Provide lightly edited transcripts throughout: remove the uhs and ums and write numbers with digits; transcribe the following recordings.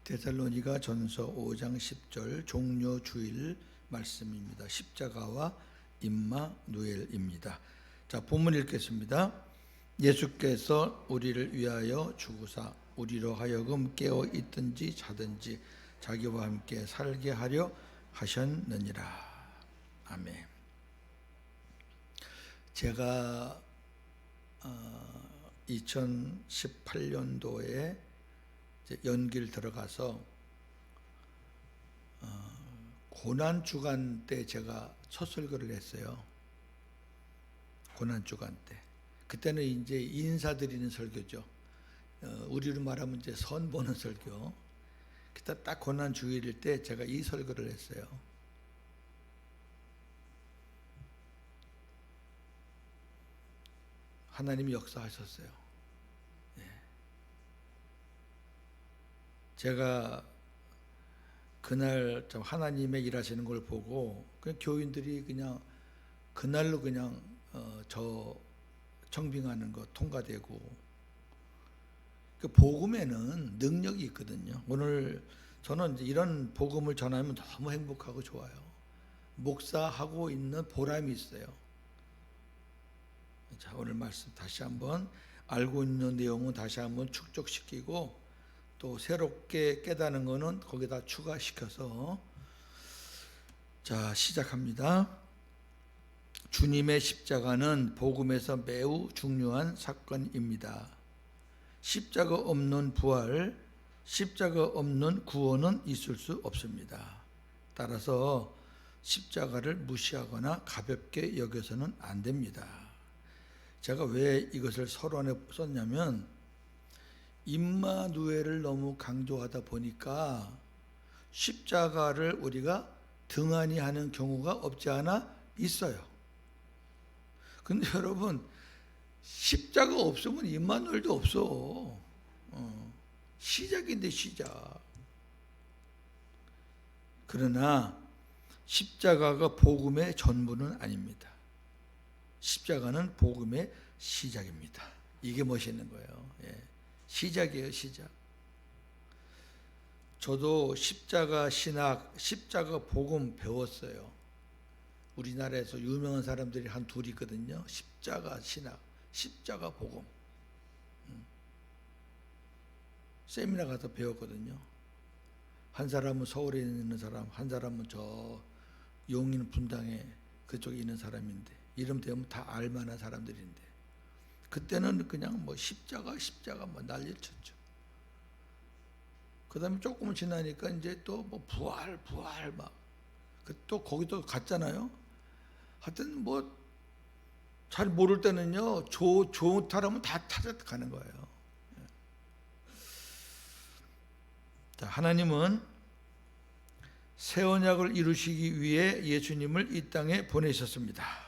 데살로니가 전서 5장 10절 종료 주일 말씀입니다. 십자가와 임마누엘입니다. 자, 본문 읽겠습니다. 예수께서 우리를 위하여 죽으사 우리로 하여금 깨어 있든지 자든지 자기와 함께 살게 하려 하셨느니라. 아멘. 제가 2018년도에 연기를 들어가서 고난 주간 때 제가 첫 설교를 했어요. 고난 주간 때. 그때는 이제 인사드리는 설교죠. 우리로 말하면 이제 선 보는 설교. 그때 딱 고난 주일일 때 제가 이 설교를 했어요. 하나님이 역사하셨어요. 제가 그날 좀 하나님의 일하시는 걸 보고 그냥 교인들이 그냥 그날로 그냥 저 청빙하는 거 통과되고, 그 복음에는 능력이 있거든요. 오늘 저는 이제 이런 복음을 전하면 너무 행복하고 좋아요. 목사하고 있는 보람이 있어요. 자, 오늘 말씀 다시 한번 알고 있는 내용은 다시 한번 축적시키고 또 새롭게 깨닫는 거는 거기다 추가시켜서, 자, 시작합니다. 주님의 십자가는 복음에서 매우 중요한 사건입니다. 십자가 없는 부활, 십자가 없는 구원은 있을 수 없습니다. 따라서 십자가를 무시하거나 가볍게 여겨서는 안 됩니다. 제가 왜 이것을 서론에 썼냐면 임마누엘을 너무 강조하다 보니까 십자가를 우리가 등한히 하는 경우가 없지 않아 있어요. 근데 여러분, 십자가 없으면 임마누엘도 없어. 시작인데 시작. 그러나 십자가가 복음의 전부는 아닙니다. 십자가는 복음의 시작입니다. 이게 멋있는 거예요. 시작이에요, 시작. 저도 십자가 신학, 십자가 복음 배웠어요. 우리나라에서 유명한 사람들이 한 둘이 있거든요. 십자가 신학, 십자가 복음. 세미나 가서 배웠거든요. 한 사람은 서울에 있는 사람, 한 사람은 저 용인 분당에 그쪽에 있는 사람인데, 이름 대면 다 알만한 사람들인데, 그때는 그냥 뭐 십자가 뭐 난리를 쳤죠. 그 다음에 조금 지나니까 이제 또 뭐 부활 막 또 거기도 갔잖아요. 하여튼 뭐 잘 모를 때는요, 좋다라면 다 찾아가는 거예요. 자, 하나님은 새 언약을 이루시기 위해 예수님을 이 땅에 보내셨습니다.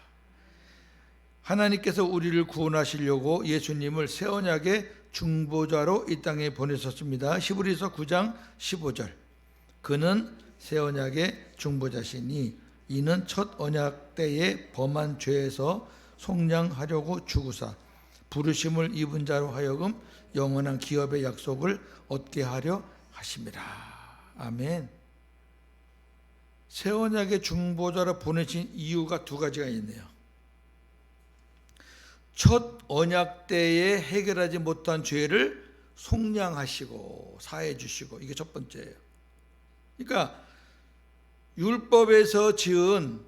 하나님께서 우리를 구원하시려고 예수님을 새 언약의 중보자로 이 땅에 보내셨습니다. 히브리서 9장 15절. 그는 새 언약의 중보자시니 이는 첫 언약 때에 범한 죄에서 속량하려고 죽으사 부르심을 입은 자로 하여금 영원한 기업의 약속을 얻게 하려 하심이라. 아멘. 새 언약의 중보자로 보내신 이유가 두 가지가 있네요. 첫 언약 때에 해결하지 못한 죄를 속량하시고 사해 주시고, 이게 첫 번째예요. 그러니까 율법에서 지은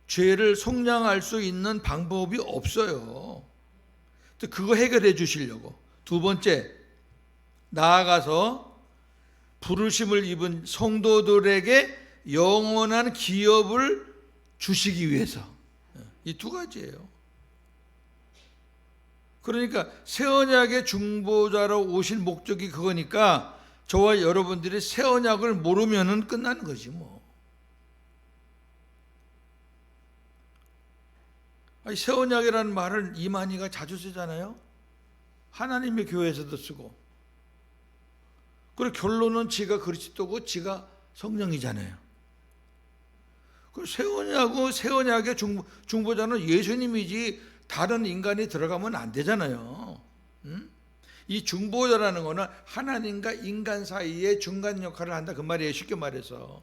죄를 속량할 수 있는 방법이 없어요. 그거 해결해 주시려고. 두 번째, 나아가서 부르심을 입은 성도들에게 영원한 기업을 주시기 위해서. 이 두 가지예요. 그러니까 새 언약의 중보자로 오신 목적이 그거니까 저와 여러분들이 새 언약을 모르면은 끝나는 거지 뭐. 아니, 새 언약이라는 말을 이만희가 자주 쓰잖아요. 하나님의 교회에서도 쓰고. 그리고 결론은 지가 그리스도고 지가 성령이잖아요. 그 새 언약하고 새 언약의 중보자는 예수님이지 다른 인간이 들어가면 안 되잖아요. 이 중보자라는 거는 하나님과 인간 사이의 중간 역할을 한다 그 말이에요. 쉽게 말해서.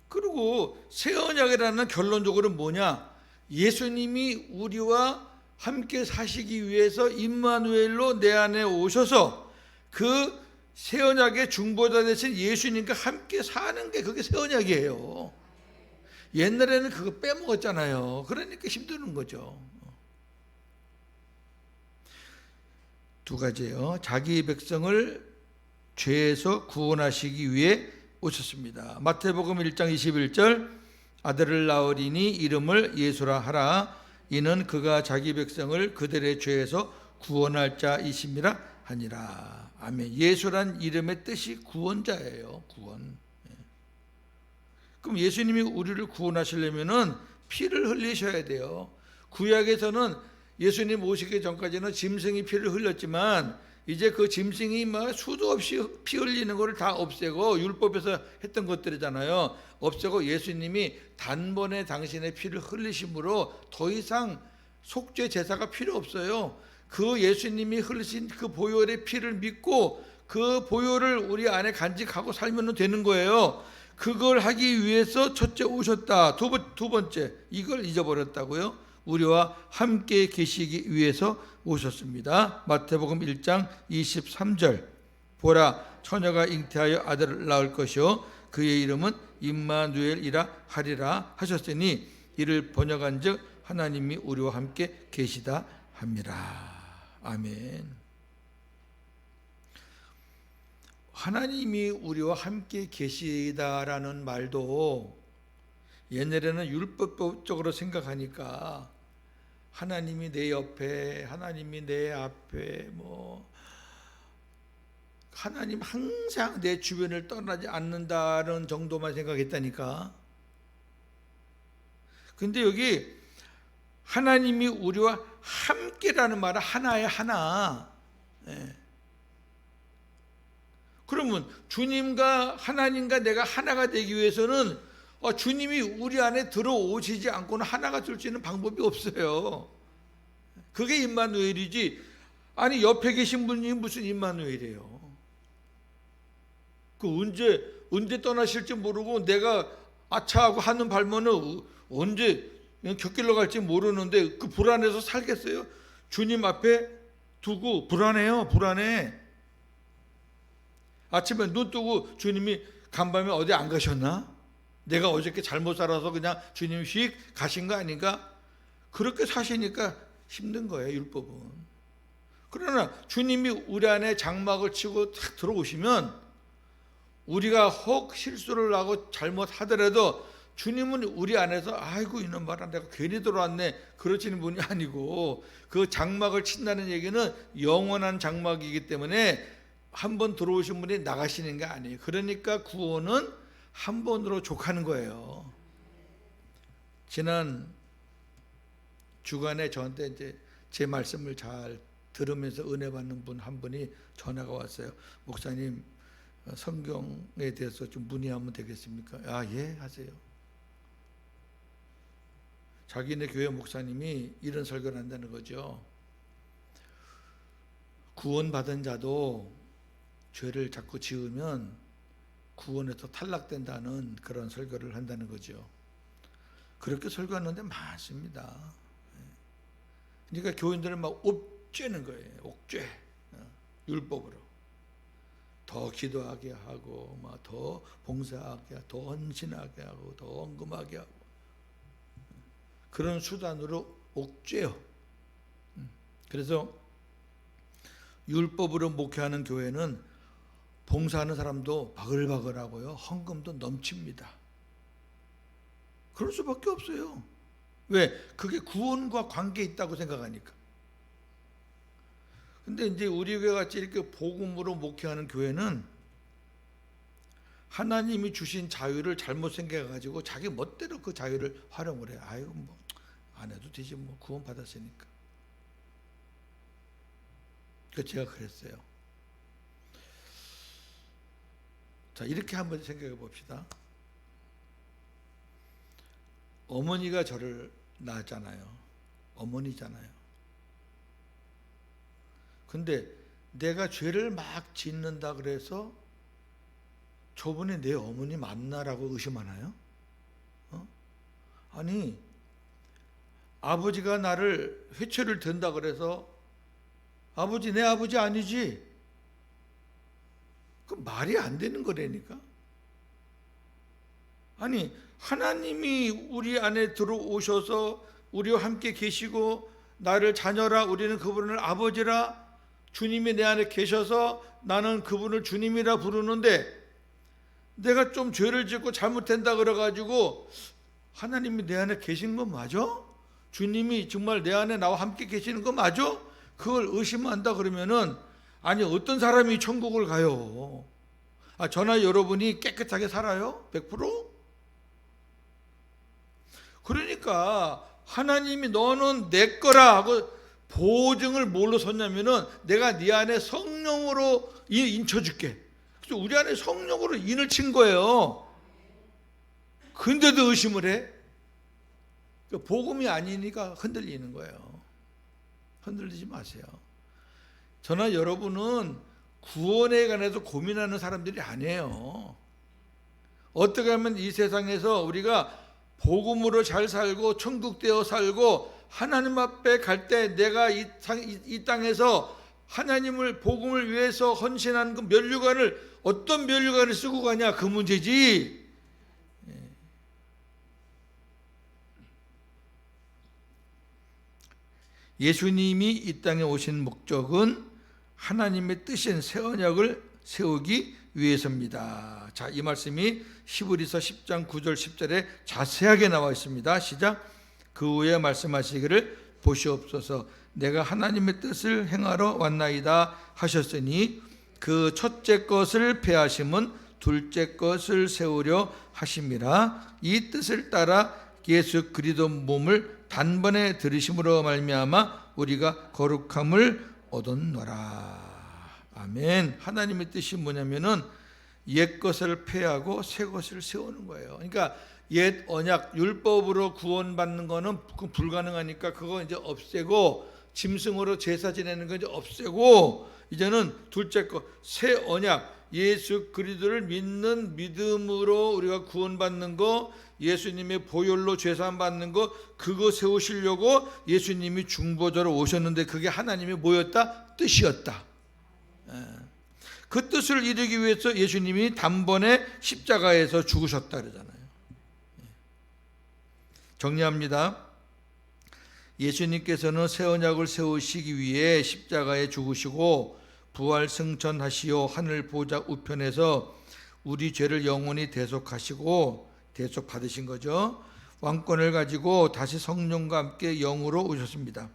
그리고 새 언약이라는 결론적으로 뭐냐? 예수님이 우리와 함께 사시기 위해서 임마누엘로 내 안에 오셔서 그 새 언약의 중보자 대신 예수님과 함께 사는 게 그게 새 언약이에요. 옛날에는 그거 빼먹었잖아요. 그러니까 힘드는 거죠. 두 가지예요. 자기 백성을 죄에서 구원하시기 위해 오셨습니다. 마태복음 1장 21절 아들을 낳으리니 이름을 예수라 하라. 이는 그가 자기 백성을 그들의 죄에서 구원할 자이심이라 하니라. 아멘. 예수란 이름의 뜻이 구원자예요. 구원. 그럼 예수님이 우리를 구원하시려면은 피를 흘리셔야 돼요. 구약에서는 예수님 오시기 전까지는 짐승이 피를 흘렸지만 이제 그 짐승이 막 수도 없이 피 흘리는 것을 다 없애고 율법에서 했던 것들이잖아요. 없애고 예수님이 단번에 당신의 피를 흘리심으로 더 이상 속죄 제사가 필요 없어요. 그 예수님이 흘리신 그 보혈의 피를 믿고 그 보혈을 우리 안에 간직하고 살면 되는 거예요. 그걸 하기 위해서 첫째 오셨다. 두 번째 이걸 잊어버렸다고요? 우리와 함께 계시기 위해서 오셨습니다. 마태복음 1장 23절 보라 처녀가 잉태하여 아들을 낳을 것이요 그의 이름은 임마누엘이라 하리라 하셨으니 이를 번역한즉 하나님이 우리와 함께 계시다 함이라. 아멘. 하나님이 우리와 함께 계시다라는 말도 옛날에는 율법적으로 생각하니까 하나님이 내 옆에, 하나님이 내 앞에, 하나님 항상 내 주변을 떠나지 않는다는 정도만 생각했다니까. 근데 여기 하나님이 우리와 함께라는 말은 하나의 하나. 그러면 주님과 하나님과 내가 하나가 되기 위해서는 주님이 우리 안에 들어오시지 않고는 하나가 될 수 있는 방법이 없어요. 그게 임마누엘이지. 아니 옆에 계신 분이 무슨 임마누엘이에요. 그 언제 떠나실지 모르고 내가 아차하고 하는 발문은 언제 곁길로 갈지 모르는데 그 불안해서 살겠어요? 주님 앞에 두고 불안해요. 불안해. 아침에 눈 뜨고 주님이 간밤에 어디 안 가셨나? 내가 어저께 잘못 살아서 그냥 주님 휙 가신 거 아닌가? 그렇게 사시니까 힘든 거예요, 율법은. 그러나 주님이 우리 안에 장막을 치고 탁 들어오시면 우리가 혹 실수를 하고 잘못하더라도 주님은 우리 안에서 아이고 이놈 봐라 내가 괜히 들어왔네 그러시는 분이 아니고 그 장막을 친다는 얘기는 영원한 장막이기 때문에 한 번 들어오신 분이 나가시는 게 아니에요. 그러니까 구원은 한 번으로 족하는 거예요. 지난 주간에 저한테 이제 제 말씀을 잘 들으면서 은혜 받는 분 한 분이 전화가 왔어요. 목사님 성경에 대해서 좀 문의하면 되겠습니까? 아, 예, 하세요. 자기네 교회 목사님이 이런 설교를 한다는 거죠. 구원받은 자도 죄를 자꾸 지으면 구원에서 탈락된다는 그런 설교를 한다는 거죠. 그렇게 설교하는데 많습니다. 그러니까 교인들은 막 옥죄는 거예요. 옥죄. 율법으로. 더 기도하게 하고, 막 더 봉사하게 하고, 더 헌신하게 하고, 더 헌금하게 하고. 그런 수단으로 옥죄요. 그래서 율법으로 목회하는 교회는 봉사하는 사람도 바글바글하고요. 헌금도 넘칩니다. 그럴 수밖에 없어요. 왜? 그게 구원과 관계 있다고 생각하니까. 근데 이제 우리 교회 같이 이렇게 복음으로 목회하는 교회는 하나님이 주신 자유를 잘못 생각해가지고 자기 멋대로 그 자유를 활용을 해요. 아이고 뭐 안 해도 되지 뭐 구원 받았으니까. 그 제가 그랬어요. 자, 이렇게 한번 생각해 봅시다. 어머니가 저를 낳았잖아요. 어머니잖아요. 근데 내가 죄를 막 짓는다 그래서 저분이 내 어머니 맞나라고 의심하나요? 아니, 아버지가 나를 회초리를 든다 그래서 아버지 내 아버지 아니지? 그 말이 안 되는 거라니까. 아니, 하나님이 우리 안에 들어오셔서 우리와 함께 계시고 나를 자녀라, 우리는 그분을 아버지라, 주님이 내 안에 계셔서 나는 그분을 주님이라 부르는데 내가 좀 죄를 짓고 잘못한다 그래가지고 하나님이 내 안에 계신 거 맞아? 주님이 정말 내 안에 나와 함께 계시는 거 맞아? 그걸 의심한다 그러면은, 아니 어떤 사람이 천국을 가요? 저나 여러분이 깨끗하게 살아요? 100%? 그러니까 하나님이 너는 내 거라 하고 보증을 뭘로 섰냐면은, 내가 네 안에 성령으로 인쳐줄게. 그래서 우리 안에 성령으로 인을 친 거예요. 근데도 의심을 해? 복음이 아니니까 흔들리는 거예요. 흔들리지 마세요. 저나 여러분은 구원에 관해서 고민하는 사람들이 아니에요. 어떻게 하면 이 세상에서 우리가 복음으로 잘 살고 천국되어 살고 하나님 앞에 갈 때 내가 이 땅에서 하나님을 복음을 위해서 헌신하는 그 면류관을 어떤 면류관을 쓰고 가냐, 그 문제지. 예수님이 이 땅에 오신 목적은 하나님의 뜻인 새 언약을 세우기 위해서입니다. 자, 이 말씀이 히브리서 10장 9절 10절에 자세하게 나와 있습니다. 시작. 그 후에 말씀하시기를 보시옵소서, 내가 하나님의 뜻을 행하러 왔나이다 하셨으니 그 첫째 것을 폐하심은 둘째 것을 세우려 하심이라. 이 뜻을 따라 예수 그리스도 몸을 단번에 들으심으로 말미암아 우리가 거룩함을 얻었노라. 아멘. 하나님의 뜻이 뭐냐면은 옛 것을 폐하고 새 것을 세우는 거예요. 그러니까 옛 언약 율법으로 구원받는 거는 불가능하니까 그거 이제 없애고, 짐승으로 제사 지내는 거 이제 없애고, 이제는 둘째 거 새 언약, 예수 그리스도를 믿는 믿음으로 우리가 구원받는 거, 예수님의 보혈로 죄사함 받는 거, 그거 세우시려고 예수님이 중보자로 오셨는데 그게 하나님의 뭐였다? 뜻이었다. 그 뜻을 이루기 위해서 예수님이 단번에 십자가에서 죽으셨다 그러잖아요. 정리합니다. 예수님께서는 새 언약을 세우시기 위해 십자가에 죽으시고 부활 승천하시어 하늘 보좌 우편에서 우리 죄를 영원히 대속하시고, 대속 받으신 거죠. 왕권을 가지고 다시 성령과 함께 영으로 오셨습니다.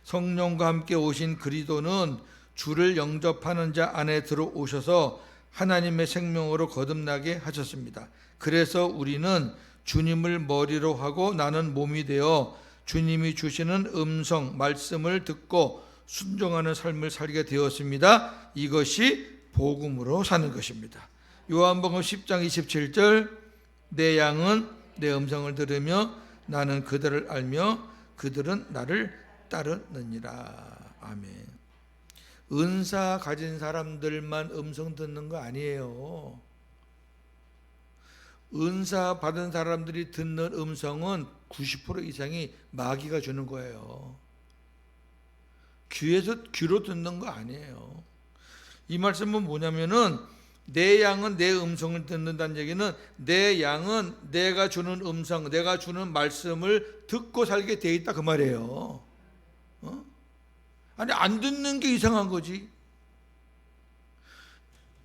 성령과 함께 오신 그리스도는 주를 영접하는 자 안에 들어오셔서 하나님의 생명으로 거듭나게 하셨습니다. 그래서 우리는 주님을 머리로 하고 나는 몸이 되어 주님이 주시는 음성, 말씀을 듣고 순종하는 삶을 살게 되었습니다. 이것이 복음으로 사는 것입니다. 요한복음 10장 27절, 내 양은 내 음성을 들으며 나는 그들을 알며 그들은 나를 따르느니라. 아멘. 은사 가진 사람들만 음성 듣는 거 아니에요. 은사 받은 사람들이 듣는 음성은 90% 이상이 마귀가 주는 거예요. 귀로 듣는 거 아니에요. 이 말씀은 뭐냐면은, 내 양은 내 음성을 듣는다는 얘기는 내 양은 내가 주는 음성, 내가 주는 말씀을 듣고 살게 돼 있다 그 말이에요. 아니 안 듣는 게 이상한 거지.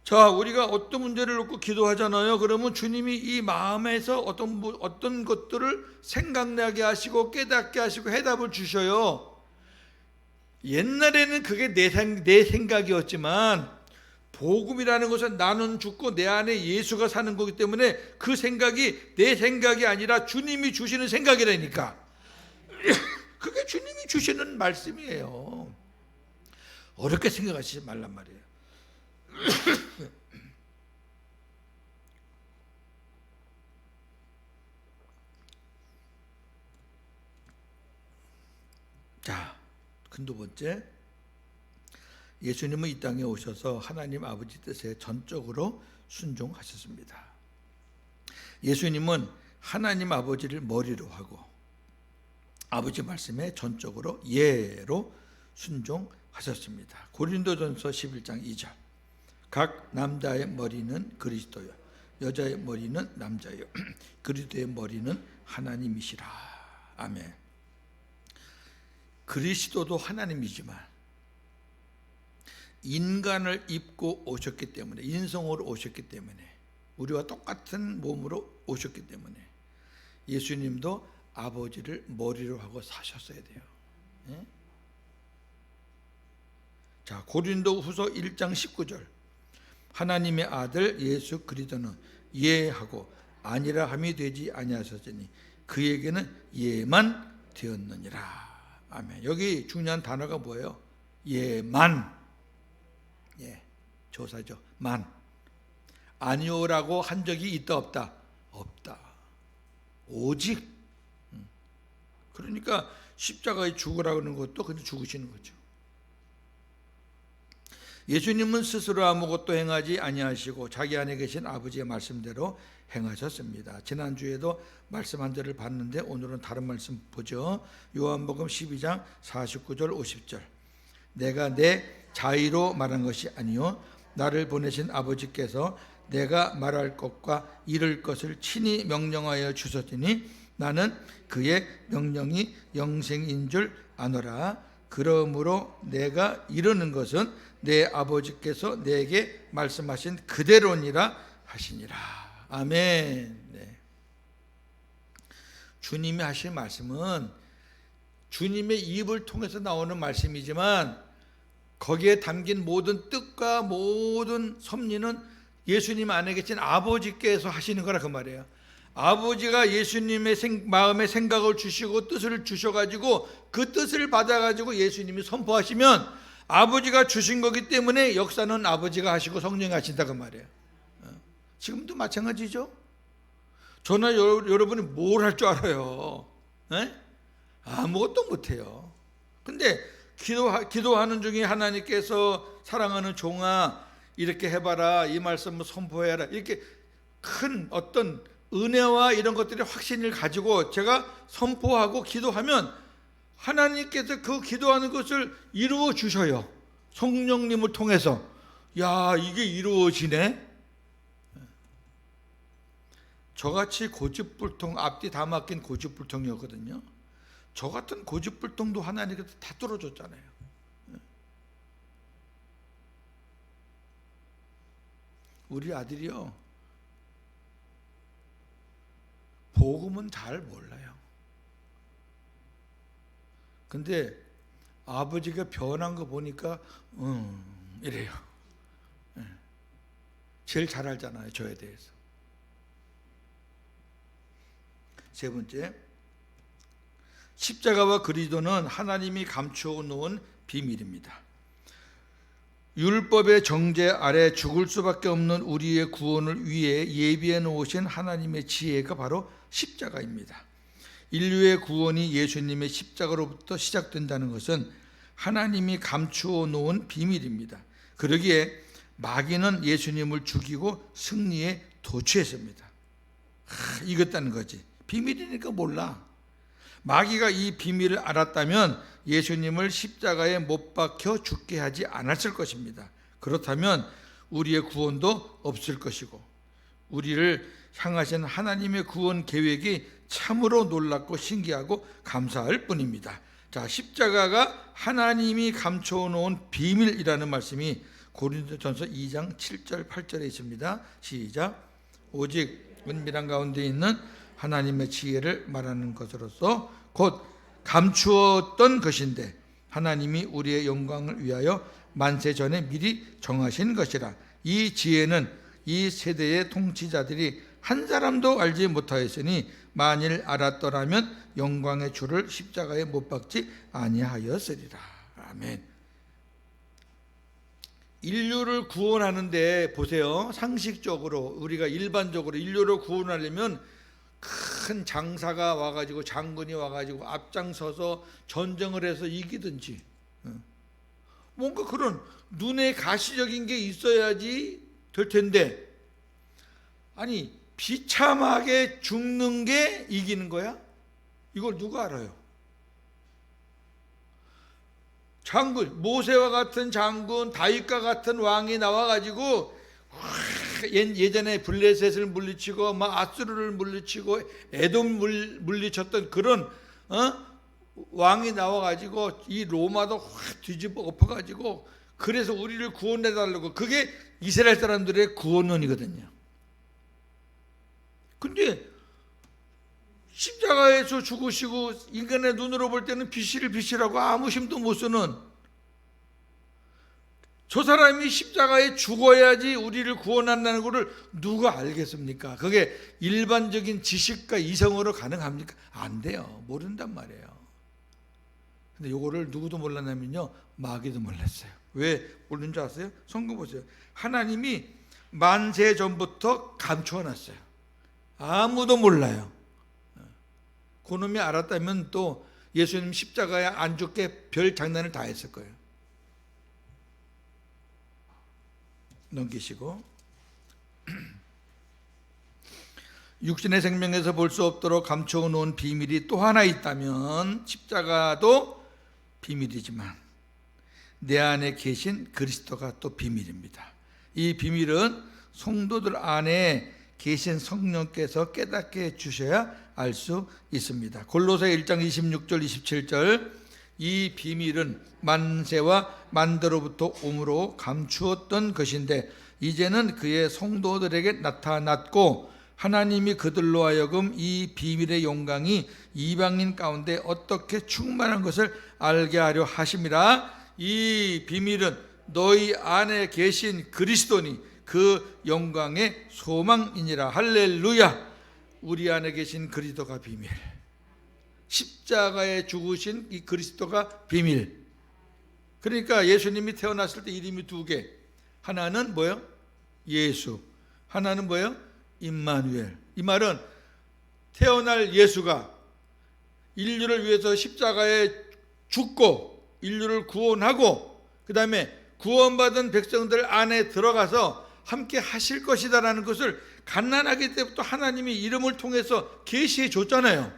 자, 우리가 어떤 문제를 놓고 기도하잖아요. 그러면 주님이 이 마음에서 어떤 것들을 생각나게 하시고 깨닫게 하시고 해답을 주셔요. 옛날에는 그게 내 생각이었지만 복음이라는 것은 나는 죽고 내 안에 예수가 사는 거기 때문에 그 생각이 내 생각이 아니라 주님이 주시는 생각이라니까. 그게 주님이 주시는 말씀이에요. 어렵게 생각하시지 말란 말이에요. 자, 큰 두 번째, 예수님은 이 땅에 오셔서 하나님 아버지 뜻에 전적으로 순종하셨습니다. 예수님은 하나님 아버지를 머리로 하고 아버지 말씀에 전적으로 예로 순종하셨습니다. 고린도전서 11장 2절 각 남자의 머리는 그리스도요 여자의 머리는 남자요 그리스도의 머리는 하나님이시라. 아멘. 그리스도도 하나님이지만 인간을 입고 오셨기 때문에 인성으로 오셨기 때문에 우리와 똑같은 몸으로 오셨기 때문에 예수님도 아버지를 머리로 하고 사셨어야 돼요. 예? 자, 고린도 후서 1장 19절 하나님의 아들 예수 그리스도는 예하고 아니라 함이 되지 아니하셨으니 그에게는 예만 되었느니라. 아멘. 여기 중요한 단어가 뭐예요? 예만. 예, 조사죠. 만. 아니오라고 한 적이 있다 없다? 없다. 오직. 그러니까 십자가에 죽으라고 하는 것도 그냥 죽으시는 거죠. 예수님은 스스로 아무것도 행하지 아니하시고 자기 안에 계신 아버지의 말씀대로 행하셨습니다. 지난주에도 말씀 한 절을 봤는데 오늘은 다른 말씀 보죠. 요한복음 12장 49절 50절 내가 내 자의로 말한 것이 아니요 나를 보내신 아버지께서 내가 말할 것과 이룰 것을 친히 명령하여 주셨으니 나는 그의 명령이 영생인 줄 아노라. 그러므로 내가 이루는 것은 내 아버지께서 내게 말씀하신 그대로니라 하시니라. 아멘. 네. 주님이 하신 말씀은 주님의 입을 통해서 나오는 말씀이지만 거기에 담긴 모든 뜻과 모든 섭리는 예수님 안에 계신 아버지께서 하시는 거라 그 말이에요. 아버지가 예수님의 마음에 생각을 주시고 뜻을 주셔가지고 그 뜻을 받아가지고 예수님이 선포하시면 아버지가 주신 거기 때문에 역사는 아버지가 하시고 성령이 하신다 그 말이에요. 지금도 마찬가지죠. 저나 여러분이 뭘 할 줄 알아요? 에? 아무것도 못해요. 근데 기도하는 중에 하나님께서 사랑하는 종아 이렇게 해봐라 이 말씀을 선포해라 이렇게 큰 어떤 은혜와 이런 것들이 확신을 가지고 제가 선포하고 기도하면 하나님께서 그 기도하는 것을 이루어 주셔요. 성령님을 통해서. 야, 이게 이루어지네. 저같이 고집불통 앞뒤 다 막힌 고집불통이었거든요. 저 같은 고집불통도 하나님께서 다 뚫어줬잖아요. 우리 아들이요 복음은 잘 몰라요. 근데 아버지가 변한 거 보니까 이래요. 제일 잘 알잖아요, 저에 대해서. 세 번째, 십자가와 그리스도는 하나님이 감추어 놓은 비밀입니다. 율법의 정죄 아래 죽을 수밖에 없는 우리의 구원을 위해 예비해 놓으신 하나님의 지혜가 바로 십자가입니다. 인류의 구원이 예수님의 십자가로부터 시작된다는 것은 하나님이 감추어 놓은 비밀입니다. 그러기에 마귀는 예수님을 죽이고 승리에 도취했습니다. 이겼다는 거지. 비밀이니까 몰라. 마귀가 이 비밀을 알았다면 예수님을 십자가에 못 박혀 죽게 하지 않았을 것입니다. 그렇다면 우리의 구원도 없을 것이고 우리를 향하신 하나님의 구원 계획이 참으로 놀랍고 신기하고 감사할 뿐입니다. 자, 십자가가 하나님이 감춰 놓은 비밀이라는 말씀이 고린도전서 2장 7절 8절에 있습니다. 시작. 오직 은밀한 가운데 있는 하나님의 지혜를 말하는 것으로서 곧 감추었던 것인데 하나님이 우리의 영광을 위하여 만세 전에 미리 정하신 것이라. 이 지혜는 이 세대의 통치자들이 한 사람도 알지 못하였으니 만일 알았더라면 영광의 주를 십자가에 못 박지 아니하였으리라. 아멘. 인류를 구원하는데 보세요. 상식적으로 우리가 일반적으로 인류를 구원하려면 큰 장사가 와가지고 장군이 와가지고 앞장서서 전쟁을 해서 이기든지 뭔가 그런 눈에 가시적인 게 있어야지 될 텐데, 아니 비참하게 죽는 게 이기는 거야? 이걸 누가 알아요? 장군, 모세와 같은 장군, 다윗과 같은 왕이 나와가지고 예전에 블레셋을 물리치고 막 아수르를 물리치고 에돔 물리쳤던 그런 왕이 나와가지고 이 로마도 확 뒤집어 엎어가지고 그래서 우리를 구원해달라고, 그게 이스라엘 사람들의 구원론이거든요. 근데 십자가에서 죽으시고 인간의 눈으로 볼 때는 빛이라고 아무 힘도 못 쓰는 저 사람이 십자가에 죽어야지 우리를 구원한다는 것을 누가 알겠습니까? 그게 일반적인 지식과 이성으로 가능합니까? 안 돼요. 모른단 말이에요. 근데 요거를 누구도 몰랐냐면요, 마귀도 몰랐어요. 왜 모르는 줄 아세요? 성경 보세요. 하나님이 만세 전부터 감추어놨어요. 아무도 몰라요. 그놈이 알았다면 또 예수님 십자가에 안 죽게 별 장난을 다 했을 거예요. 넘기시고, 육신의 생명에서 볼 수 없도록 감춰 놓은 비밀이 또 하나 있다면 십자가도 비밀이지만 내 안에 계신 그리스도가 또 비밀입니다. 이 비밀은 성도들 안에 계신 성령께서 깨닫게 해주셔야 알 수 있습니다. 골로새 1장 26절 27절, 이 비밀은 만세와 만대로부터 오므로 감추었던 것인데 이제는 그의 성도들에게 나타났고 하나님이 그들로 하여금 이 비밀의 영광이 이방인 가운데 어떻게 충만한 것을 알게 하려 하심이라. 이 비밀은 너희 안에 계신 그리스도니 그 영광의 소망이니라. 할렐루야. 우리 안에 계신 그리스도가 비밀, 십자가에 죽으신 이 그리스도가 비밀. 그러니까 예수님이 태어났을 때 이름이 두 개, 하나는 뭐예요? 예수, 하나는 뭐예요? 임마누엘. 이 말은 태어날 예수가 인류를 위해서 십자가에 죽고 인류를 구원하고 그 다음에 구원받은 백성들 안에 들어가서 함께 하실 것이다라는 것을 갓난아기 때부터 하나님이 이름을 통해서 계시해 줬잖아요.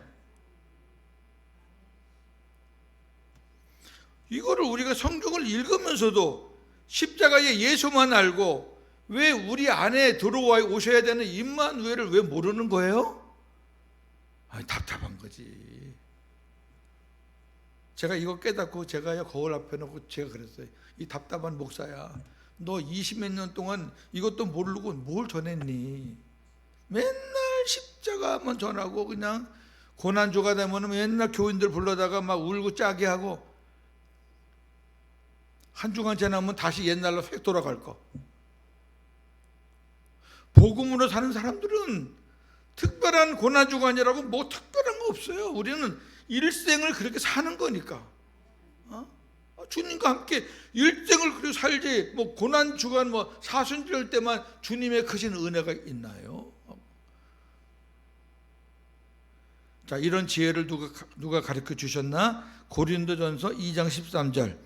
이거를 우리가 성경을 읽으면서도 십자가의 예수만 알고 왜 우리 안에 들어와 오셔야 되는 임마누엘을 왜 모르는 거예요? 아니, 답답한 거지. 제가 이거 깨닫고 제가요 거울 앞에 놓고 제가 그랬어요. 이 답답한 목사야, 너 20몇 년 동안 이것도 모르고 뭘 전했니? 맨날 십자가만 전하고 그냥 고난주가 되면 맨날 교인들 불러다가 막 울고 짜게 하고 한 주간 지나면 다시 옛날로 휙 돌아갈 거. 복음으로 사는 사람들은 특별한 고난주가 아니라고 뭐 특별한 거 없어요. 우리는 일생을 그렇게 사는 거니까. 주님과 함께 일생을 그렇게 살지, 뭐 고난주간 뭐 사순절 때만 주님의 크신 은혜가 있나요? 자, 이런 지혜를 누가 가르쳐 주셨나? 고린도전서 2장 13절,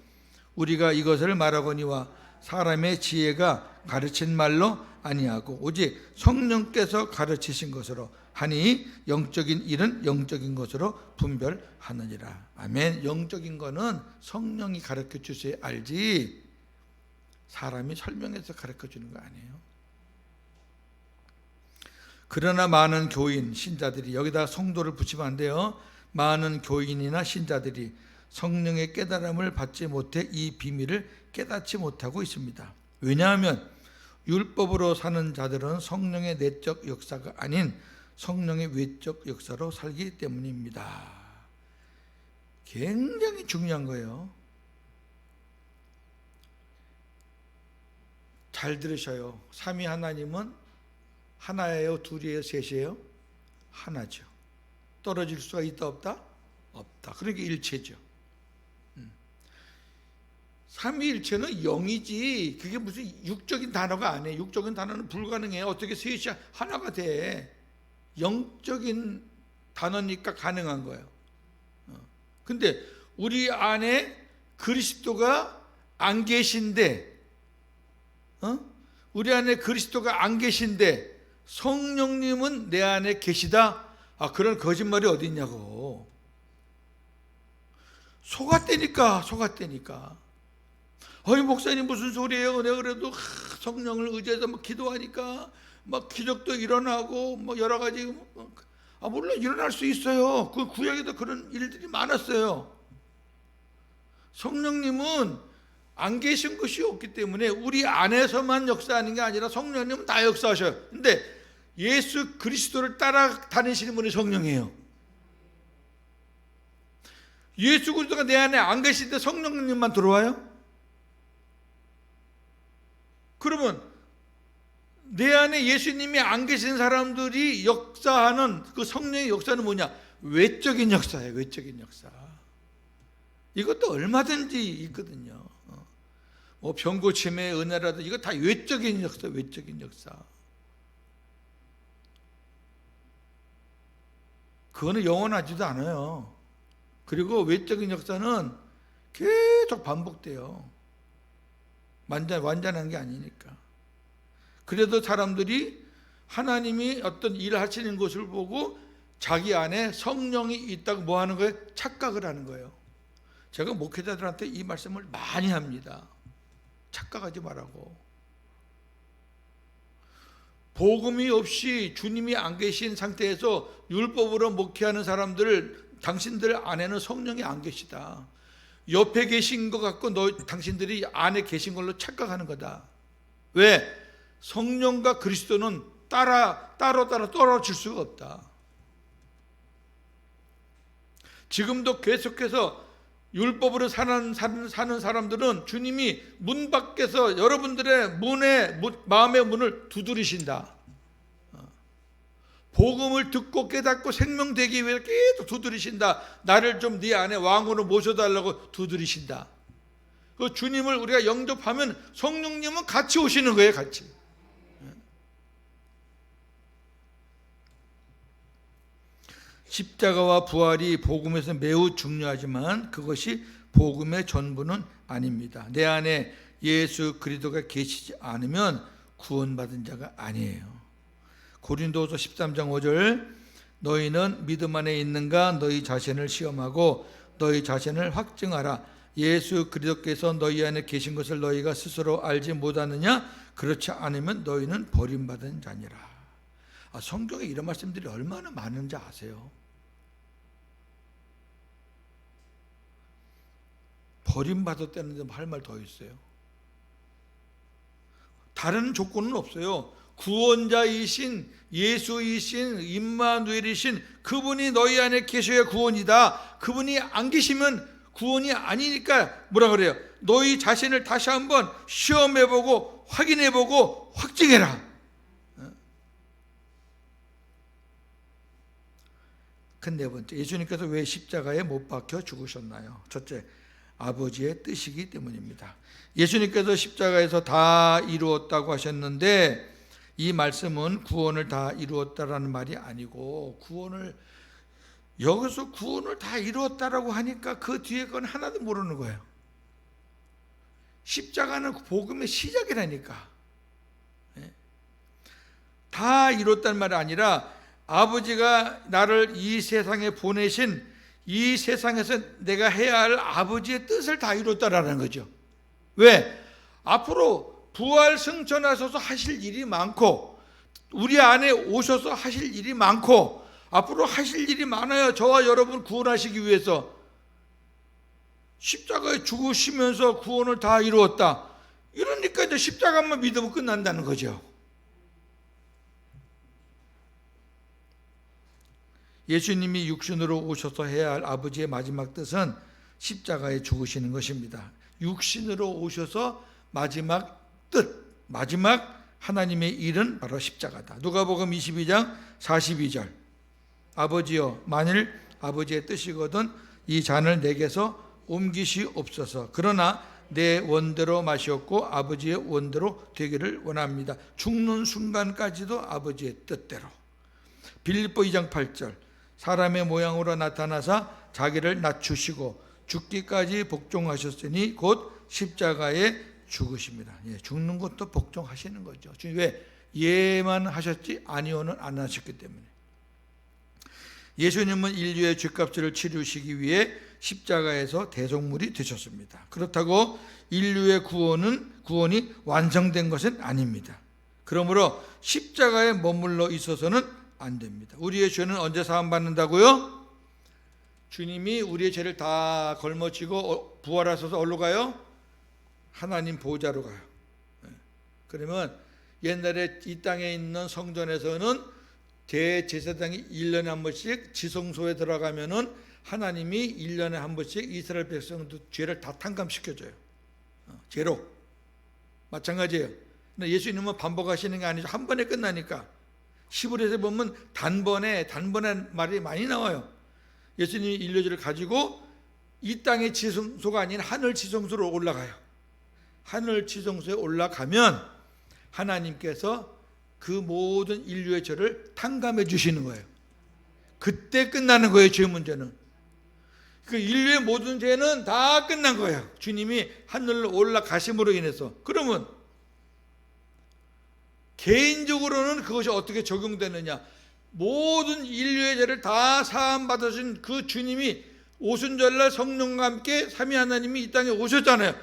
우리가 이것을 말하거니와 사람의 지혜가 가르친 말로 아니하고 오직 성령께서 가르치신 것으로 하니 영적인 일은 영적인 것으로 분별하느니라. 아멘. 영적인 거는 성령이 가르쳐 주셔야 알지 사람이 설명해서 가르쳐 주는 거 아니에요. 그러나 많은 교인, 신자들이, 여기다 성도를 붙이면 안 돼요. 많은 교인이나 신자들이 성령의 깨달음을 받지 못해 이 비밀을 깨닫지 못하고 있습니다. 왜냐하면 율법으로 사는 자들은 성령의 내적 역사가 아닌 성령의 외적 역사로 살기 때문입니다. 굉장히 중요한 거예요. 잘 들으셔요. 삼위 하나님은 하나예요? 둘이에요? 셋이에요? 하나죠. 떨어질 수가 있다 없다? 없다. 그러니까 일체죠. 삼위일체는 영이지 그게 무슨 육적인 단어가 아니에요. 육적인 단어는 불가능해요. 어떻게 셋이 하나가 돼. 영적인 단어니까 가능한 거예요. 근데 우리 안에 그리스도가 안 계신데, 우리 안에 그리스도가 안 계신데 성령님은 내 안에 계시다? 그런 거짓말이 어디 있냐고. 속았다니까. 목사님 무슨 소리예요? 내가 그래도 성령을 의지해서 막 기도하니까 막 기적도 일어나고 뭐 여러 가지. 물론 일어날 수 있어요. 그 구약에도 그런 일들이 많았어요. 성령님은 안 계신 것이 없기 때문에 우리 안에서만 역사하는 게 아니라 성령님은 다 역사하셔요. 근데 예수 그리스도를 따라다니시는 분이 성령이에요. 예수 그리스도가 내 안에 안 계신데 성령님만 들어와요? 그러면 내 안에 예수님이 안 계신 사람들이 역사하는 그 성령의 역사는 뭐냐? 외적인 역사예요. 외적인 역사. 이것도 얼마든지 있거든요. 뭐 병고침의 은혜라도 이거 다 외적인 역사, 외적인 역사. 그거는 영원하지도 않아요. 그리고 외적인 역사는 계속 반복돼요. 완전한 게 아니니까. 그래도 사람들이 하나님이 어떤 일을 하시는 것을 보고 자기 안에 성령이 있다고 뭐 하는 거예요? 착각을 하는 거예요. 제가 목회자들한테 이 말씀을 많이 합니다. 착각하지 말라고. 복음이 없이 주님이 안 계신 상태에서 율법으로 목회하는 사람들, 당신들 안에는 성령이 안 계시다. 옆에 계신 것 같고 당신들이 안에 계신 걸로 착각하는 거다. 왜? 성령과 그리스도는 따로 떨어질 수가 없다. 지금도 계속해서 율법으로 사는 사람들은 주님이 문 밖에서 여러분들의 마음의 문을 두드리신다. 복음을 듣고 깨닫고 생명되기 위해 계속 두드리신다. 나를 좀 네 안에 왕으로 모셔달라고 두드리신다. 그 주님을 우리가 영접하면 성령님은 같이 오시는 거예요. 같이. 십자가와 부활이 복음에서 매우 중요하지만 그것이 복음의 전부는 아닙니다. 내 안에 예수 그리스도가 계시지 않으면 구원받은 자가 아니에요. 고린도후서 13장 5절 너희는 믿음 안에 있는가 너희 자신을 시험하고 너희 자신을 확증하라. 예수 그리스도께서 너희 안에 계신 것을 너희가 스스로 알지 못하느냐? 그렇지 않으면 너희는 버림받은 자니라. 성경에 이런 말씀들이 얼마나 많은지 아세요? 버림받았다는데 할 말 더 있어요. 다른 조건은 없어요. 구원자이신 예수이신 임마누엘이신 그분이 너희 안에 계셔야 구원이다. 그분이 안 계시면 구원이 아니니까 뭐라 그래요? 너희 자신을 다시 한번 시험해보고 확인해보고 확증해라. 큰 네 번째, 예수님께서 왜 십자가에 못 박혀 죽으셨나요? 첫째, 아버지의 뜻이기 때문입니다. 예수님께서 십자가에서 다 이루었다고 하셨는데 이 말씀은 구원을 다 이루었다라는 말이 아니고 여기서 구원을 다 이루었다라고 하니까 그 뒤에 건 하나도 모르는 거예요. 십자가는 복음의 시작이라니까. 다 이뤘다는 말이 아니라 아버지가 나를 이 세상에 보내신 이 세상에서 내가 해야 할 아버지의 뜻을 다 이뤘다라는 거죠. 왜? 앞으로 부활 승천하셔서 하실 일이 많고 우리 안에 오셔서 하실 일이 많고 앞으로 하실 일이 많아요. 저와 여러분 구원하시기 위해서. 십자가에 죽으시면서 구원을 다 이루었다. 이러니까 이제 십자가만 믿으면 끝난다는 거죠. 예수님이 육신으로 오셔서 해야 할 아버지의 마지막 뜻은 십자가에 죽으시는 것입니다. 육신으로 오셔서 마지막 뜻, 마지막 하나님의 일은 바로 십자가다. 누가복음 22장 42절 아버지여 만일 아버지의 뜻이거든 이 잔을 내게서 옮기시옵소서. 그러나 내 원대로 마시옵고 아버지의 원대로 되기를 원합니다. 죽는 순간까지도 아버지의 뜻대로. 빌립보 2장 8절 사람의 모양으로 나타나사 자기를 낮추시고 죽기까지 복종하셨으니 곧 십자가에 죽으십니다. 예, 죽는 것도 복종하시는 거죠. 왜? 예만 하셨지 아니오는 안 하셨기 때문에. 예수님은 인류의 죄값을 치르시기 위해 십자가에서 대속물이 되셨습니다. 그렇다고 인류의 구원이 완성된 것은 아닙니다. 그러므로 십자가에 머물러 있어서는 안 됩니다. 우리의 죄는 언제 사함받는다고요? 주님이 우리의 죄를 다 걸머쥐고 부활하셔서 어디로 가요? 하나님 보좌로 가요. 그러면 옛날에 이 땅에 있는 성전에서는 대제사장이 1년에 한 번씩 지성소에 들어가면은 하나님이 1년에 한 번씩 이스라엘 백성들 죄를 다 탕감시켜줘요. 죄로. 마찬가지예요. 근데 예수님은 반복하시는 게 아니죠. 한 번에 끝나니까. 시브리에서 보면 단번에 말이 많이 나와요. 예수님이 인류죄를 가지고 이 땅의 지성소가 아닌 하늘 지성소로 올라가요. 하늘 지성소에 올라가면 하나님께서 그 모든 인류의 죄를 탕감해 주시는 거예요. 그때 끝나는 거예요. 죄 문제는. 그 인류의 모든 죄는 다 끝난 거예요. 주님이 하늘로 올라가심으로 인해서. 그러면 개인적으로는 그것이 어떻게 적용되느냐? 모든 인류의 죄를 다 사함 받으신 그 주님이 오순절날 성령과 함께 삼위 하나님이 이 땅에 오셨잖아요.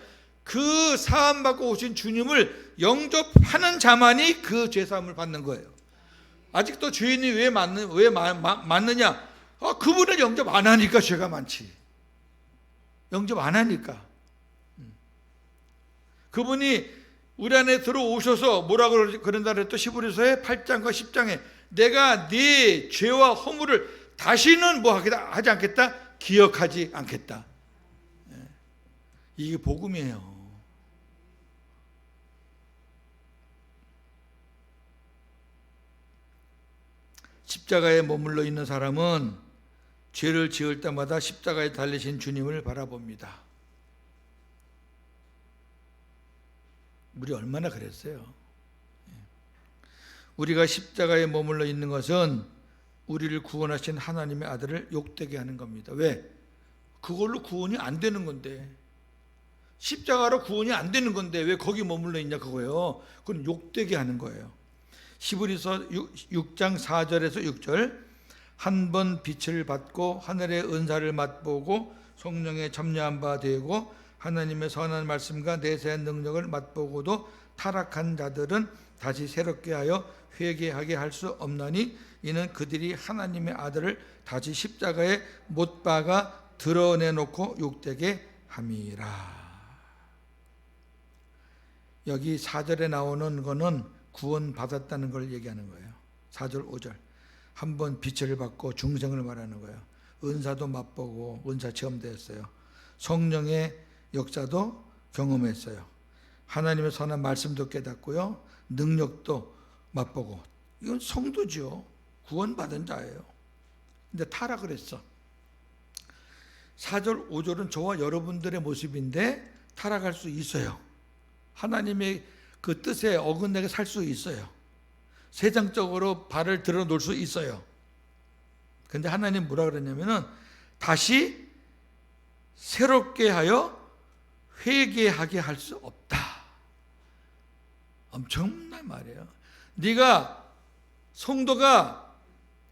그 사함 받고 오신 주님을 영접하는 자만이 그 죄 사함을 받는 거예요. 아직도 죄인이 왜 맞느냐? 그분을 영접 안 하니까 죄가 많지. 영접 안 하니까. 그분이 우리 안에 들어오셔서 뭐라고 그런다 그랬죠? 히브리서의 8장과 10장에 내가 네 죄와 허물을 다시는 뭐 하지 않겠다? 기억하지 않겠다. 이게 복음이에요. 십자가에 머물러 있는 사람은 죄를 지을 때마다 십자가에 달리신 주님을 바라봅니다. 우리 얼마나 그랬어요. 우리가 십자가에 머물러 있는 것은 우리를 구원하신 하나님의 아들을 욕되게 하는 겁니다. 왜? 그걸로 구원이 안 되는 건데, 십자가로 구원이 안 되는 건데 왜 거기 머물러 있냐 그거예요. 그건 욕되게 하는 거예요. 히브리서 6장 4절에서 6절 한 번 빛을 받고 하늘의 은사를 맛보고 성령의 참여한 바 되고 하나님의 선한 말씀과 내세한 능력을 맛보고도 타락한 자들은 다시 새롭게 하여 회개하게 할 수 없나니 이는 그들이 하나님의 아들을 다시 십자가에 못 박아 드러내놓고 욕되게 함이라. 여기 4절에 나오는 거는 구원 받았다는 걸 얘기하는 거예요. 4절 5절 한 번 빛을 받고 중생을 말하는 거예요. 은사도 맛보고 은사 체험되었어요. 성령의 역사도 경험했어요. 하나님의 선한 말씀도 깨닫고요. 능력도 맛보고. 이건 성도죠. 구원받은 자예요. 근데 타락을 했어. 4절 5절은 저와 여러분들의 모습인데 타락할 수 있어요. 하나님의 그 뜻에 어긋나게 살 수 있어요. 세상적으로 발을 들어 놓을 수 있어요. 근데 하나님 뭐라 그러냐면은 다시 새롭게 하여 회개하게 할 수 없다. 엄청난 말이에요. 네가 성도가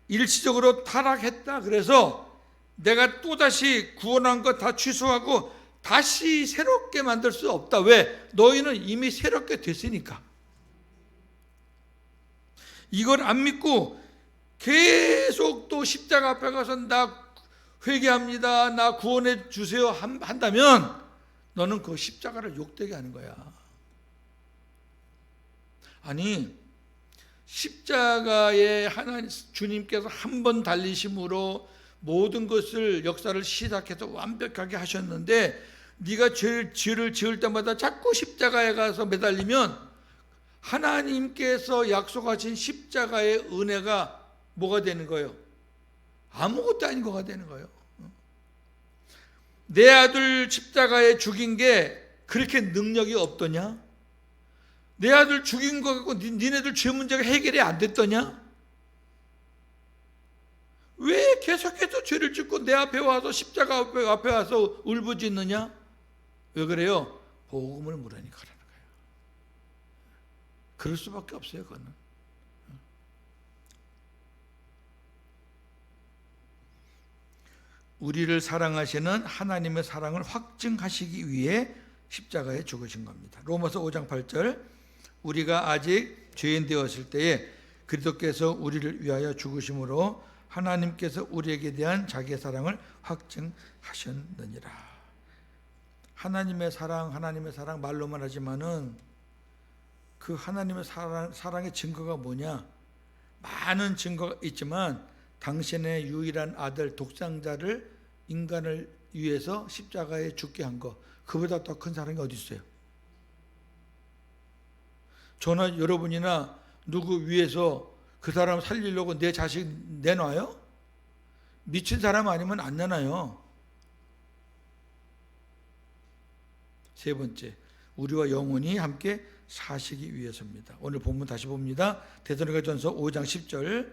일시적으로 타락했다 그래서 내가 또다시 구원한 거 다 취소하고 다시 새롭게 만들 수 없다. 왜? 너희는 이미 새롭게 됐으니까. 이걸 안 믿고 계속 또 십자가 앞에 가서 나 회개합니다. 나 구원해 주세요 한다면 너는 그 십자가를 욕되게 하는 거야. 아니 십자가에 하나님 주님께서 한 번 달리심으로 모든 것을 역사를 시작해서 완벽하게 하셨는데 네가 죄를 지을 때마다 자꾸 십자가에 가서 매달리면 하나님께서 약속하신 십자가의 은혜가 뭐가 되는 거예요? 아무것도 아닌 거가 되는 거예요. 내 아들 십자가에 죽인 게 그렇게 능력이 없더냐? 내 아들 죽인 거 갖고 니네들 죄 문제가 해결이 안 됐더냐? 왜 계속해서 죄를 짓고 내 앞에 와서 십자가 앞에 와서 울부짖느냐? 왜 그래요? 복음을 물으니까 그러는 거예요. 그럴 수밖에 없어요. 그거는. 우리를 사랑하시는 하나님의 사랑을 확증하시기 위해 십자가에 죽으신 겁니다. 로마서 5장 8절, 우리가 아직 죄인 되었을 때에 그리스도께서 우리를 위하여 죽으심으로 하나님께서 우리에게 대한 자기의 사랑을 확증하셨느니라. 하나님의 사랑 말로만 하지만은 그 하나님의 사랑의 증거가 뭐냐? 많은 증거가 있지만 당신의 유일한 아들 독생자를 인간을 위해서 십자가에 죽게 한 거, 그보다 더 큰 사랑이 어디 있어요? 저나 여러분이나 누구 위해서 그 사람 살리려고 내 자식 내놔요? 미친 사람 아니면 안 내놔요. 세 번째, 우리와 영원히 함께 사시기 위해서입니다. 오늘 본문 다시 봅니다. 데살로니가전서 5장 10절,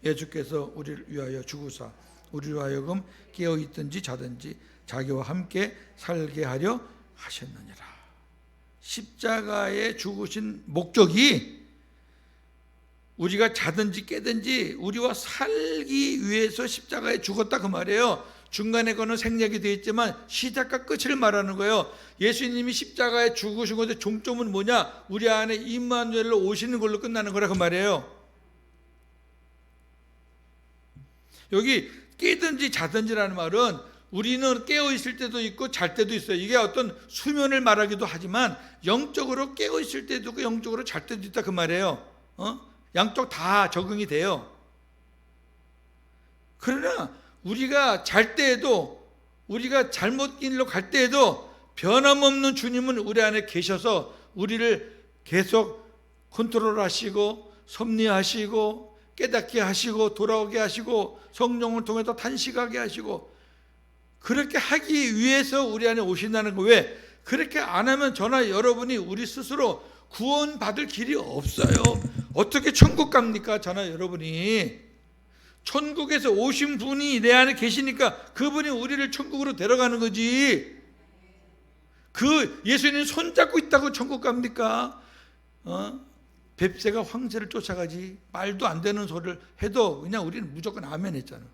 예수께서 우리를 위하여 죽으사 우리로 하여금 깨어있든지 자든지 자기와 함께 살게 하려 하셨느니라. 십자가에 죽으신 목적이 우리가 자든지 깨든지 우리와 살기 위해서 십자가에 죽었다 그 말이에요. 중간에 거는 생략이 되어 있지만 시작과 끝을 말하는 거예요. 예수님이 십자가에 죽으신 것의 종점은 뭐냐? 우리 안에 임마누엘로 오시는 걸로 끝나는 거라 그 말이에요. 여기 깨든지 자든지라는 말은 우리는 깨어 있을 때도 있고 잘 때도 있어요. 이게 어떤 수면을 말하기도 하지만 영적으로 깨어 있을 때도 있고 영적으로 잘 때도 있다 그 말이에요. 양쪽 다 적응이 돼요. 그러나 우리가 잘 때에도, 우리가 잘못 길로 갈 때에도 변함없는 주님은 우리 안에 계셔서 우리를 계속 컨트롤하시고 섭리하시고 깨닫게 하시고 돌아오게 하시고 성령을 통해서 탄식하게 하시고 그렇게 하기 위해서 우리 안에 오신다는 거. 왜? 그렇게 안 하면 저나 여러분이 우리 스스로 구원받을 길이 없어요. 어떻게 천국 갑니까? 저나 여러분이 천국에서 오신 분이 내 안에 계시니까 그분이 우리를 천국으로 데려가는 거지. 그 예수님 손잡고 있다고 천국 갑니까? 뱁새가 황새를 쫓아가지. 말도 안 되는 소리를 해도 그냥 우리는 무조건 아멘 했잖아.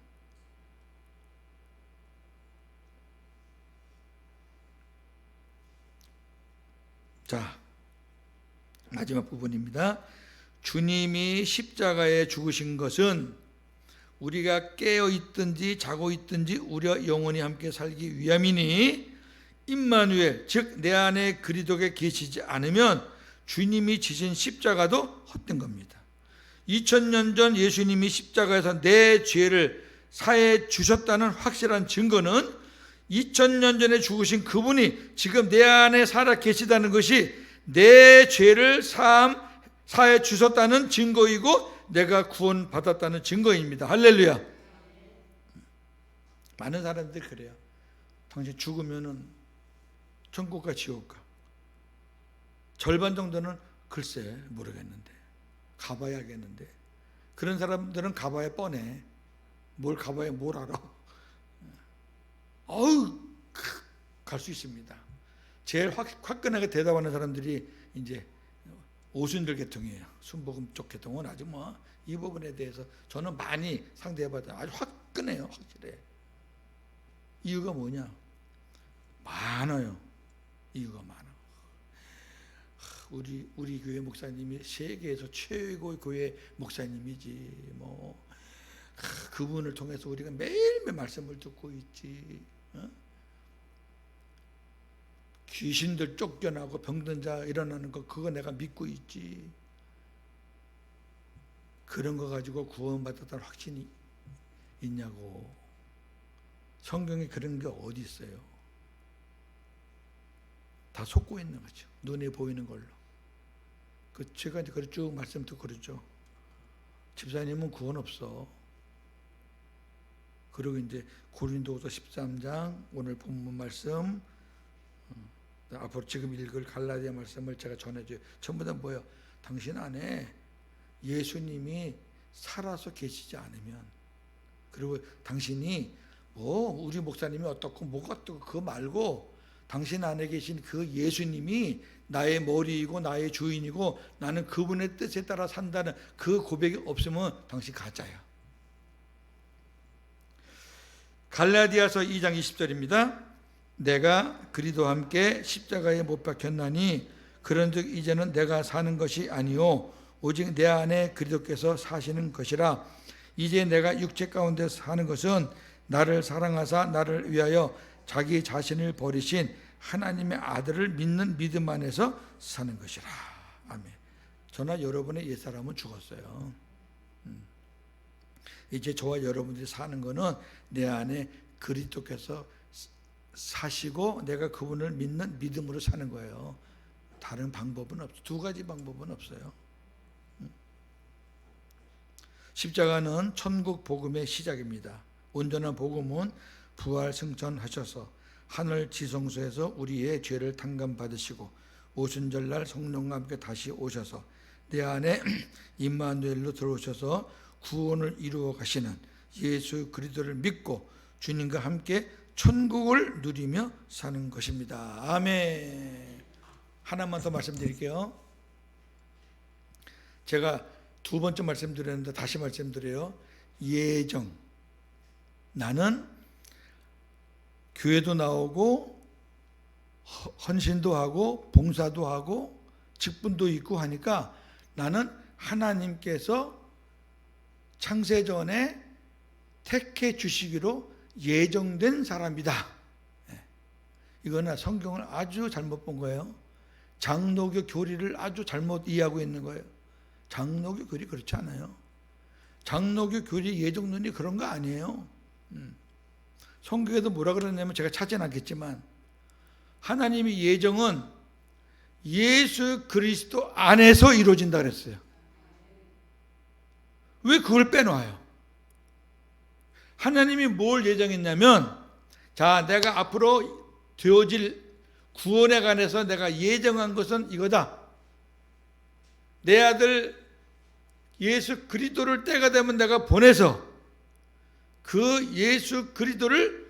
자, 마지막 부분입니다. 주님이 십자가에 죽으신 것은 우리가 깨어 있든지 자고 있든지 우리와 영원히 함께 살기 위함이니 임마누엘, 즉 내 안에 그리스도가 계시지 않으면 주님이 지신 십자가도 헛된 겁니다. 2000년 전 예수님이 십자가에서 내 죄를 사해 주셨다는 확실한 증거는 2000년 전에 죽으신 그분이 지금 내 안에 살아 계시다는 것이 내 죄를 사해 주셨다는 증거이고 내가 구원받았다는 증거입니다. 할렐루야. 많은 사람들이 그래요. 당신 죽으면은 천국과 지옥과 절반 정도는 글쎄 모르겠는데 가봐야겠는데, 그런 사람들은 가봐야 뻔해. 뭘 가봐야 뭘 알아. 갈 수 있습니다. 제일 화끈하게 대답하는 사람들이 이제 오순절 계통이에요. 순복음 쪽 계통은 아주 이 부분에 대해서 저는 많이 상대해봤다. 아주 화끈해요. 확실해. 이유가 뭐냐? 많아요. 이유가 많아. 우리 교회 목사님이 세계에서 최고의 교회 목사님이지. 그분을 통해서 우리가 매일매일 말씀을 듣고 있지. 귀신들 쫓겨나고 병든 자 일어나는 거 그거 내가 믿고 있지. 그런 거 가지고 구원받았다는 확신이 있냐고. 성경에 그런 게 어디 있어요? 다 속고 있는 거죠. 눈에 보이는 걸로. 제가 이제 쭉 말씀 듣고 그러죠. 집사님은 구원 없어. 그리고 이제 고린도후서 13장 오늘 본문 말씀, 앞으로 지금 읽을 갈라디아 말씀을 제가 전해줘요. 전부 다 뭐예요? 당신 안에 예수님이 살아서 계시지 않으면, 그리고 당신이 우리 목사님이 어떻고 뭐가 어떻고 그거 말고 당신 안에 계신 그 예수님이 나의 머리이고 나의 주인이고 나는 그분의 뜻에 따라 산다는 그 고백이 없으면 당신 가짜야. 갈라디아서 2장 20절입니다. 내가 그리스도와 함께 십자가에 못 박혔나니 그런즉 이제는 내가 사는 것이 아니요 오직 내 안에 그리스도께서 사시는 것이라. 이제 내가 육체 가운데 사는 것은 나를 사랑하사 나를 위하여 자기 자신을 버리신 하나님의 아들을 믿는 믿음 안에서 사는 것이라. 아멘. 저나 여러분의 옛사람은 죽었어요. 이제 저와 여러분들이 사는 것은 내 안에 그리스도께서 사시고 내가 그분을 믿는 믿음으로 사는 거예요. 다른 방법은 없어요. 두 가지 방법은 없어요. 십자가는 천국 복음의 시작입니다. 온전한 복음은 부활 승천하셔서 하늘 지성소에서 우리의 죄를 탕감받으시고 오순절날 성령과 함께 다시 오셔서 내 안에 임마누엘로 들어오셔서 구원을 이루어 가시는 예수 그리스도를 믿고 주님과 함께 천국을 누리며 사는 것입니다. 아멘. 하나만 더 말씀드릴게요. 제가 두 번째 말씀드렸는데 다시 말씀드려요. 예정. 나는 교회도 나오고 헌신도 하고 봉사도 하고 직분도 있고 하니까 나는 하나님께서 창세전에 택해 주시기로 예정된 사람이다. 이거는 성경을 아주 잘못 본 거예요. 장로교 교리를 아주 잘못 이해하고 있는 거예요. 장로교 교리 그렇지 않아요. 장로교 교리 예정론이 그런 거 아니에요. 성경에도 뭐라 그러냐면 제가 찾지는 않겠지만 하나님의 예정은 예수 그리스도 안에서 이루어진다 그랬어요. 왜 그걸 빼놔요? 하나님이 뭘 예정했냐면 자, 내가 앞으로 되어질 구원에 관해서 내가 예정한 것은 이거다. 내 아들 예수 그리스도를 때가 되면 내가 보내서 그 예수 그리스도를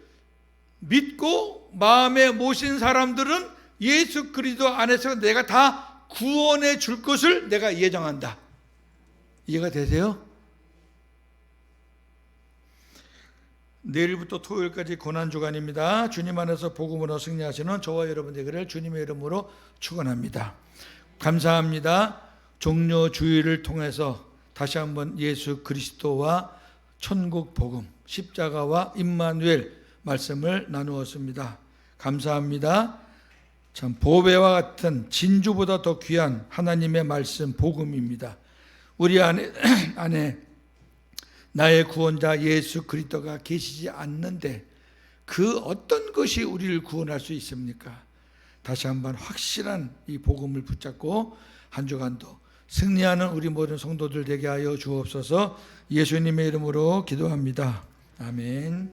믿고 마음에 모신 사람들은 예수 그리스도 안에서 내가 다 구원해 줄 것을 내가 예정한다. 이해가 되세요? 내일부터 토요일까지 고난주간입니다. 주님 안에서 복음으로 승리하시는 저와 여러분 되기를 주님의 이름으로 축원합니다. 감사합니다. 종료 주일을 통해서 다시 한번 예수 그리스도와 천국 복음, 십자가와 임마누엘 말씀을 나누었습니다. 감사합니다. 참 보배와 같은 진주보다 더 귀한 하나님의 말씀 복음입니다. 우리 안에 나의 구원자 예수 그리스도가 계시지 않는데 그 어떤 것이 우리를 구원할 수 있습니까? 다시 한번 확실한 이 복음을 붙잡고 한 주간도 승리하는 우리 모든 성도들 되게 하여 주옵소서. 예수님의 이름으로 기도합니다. 아멘.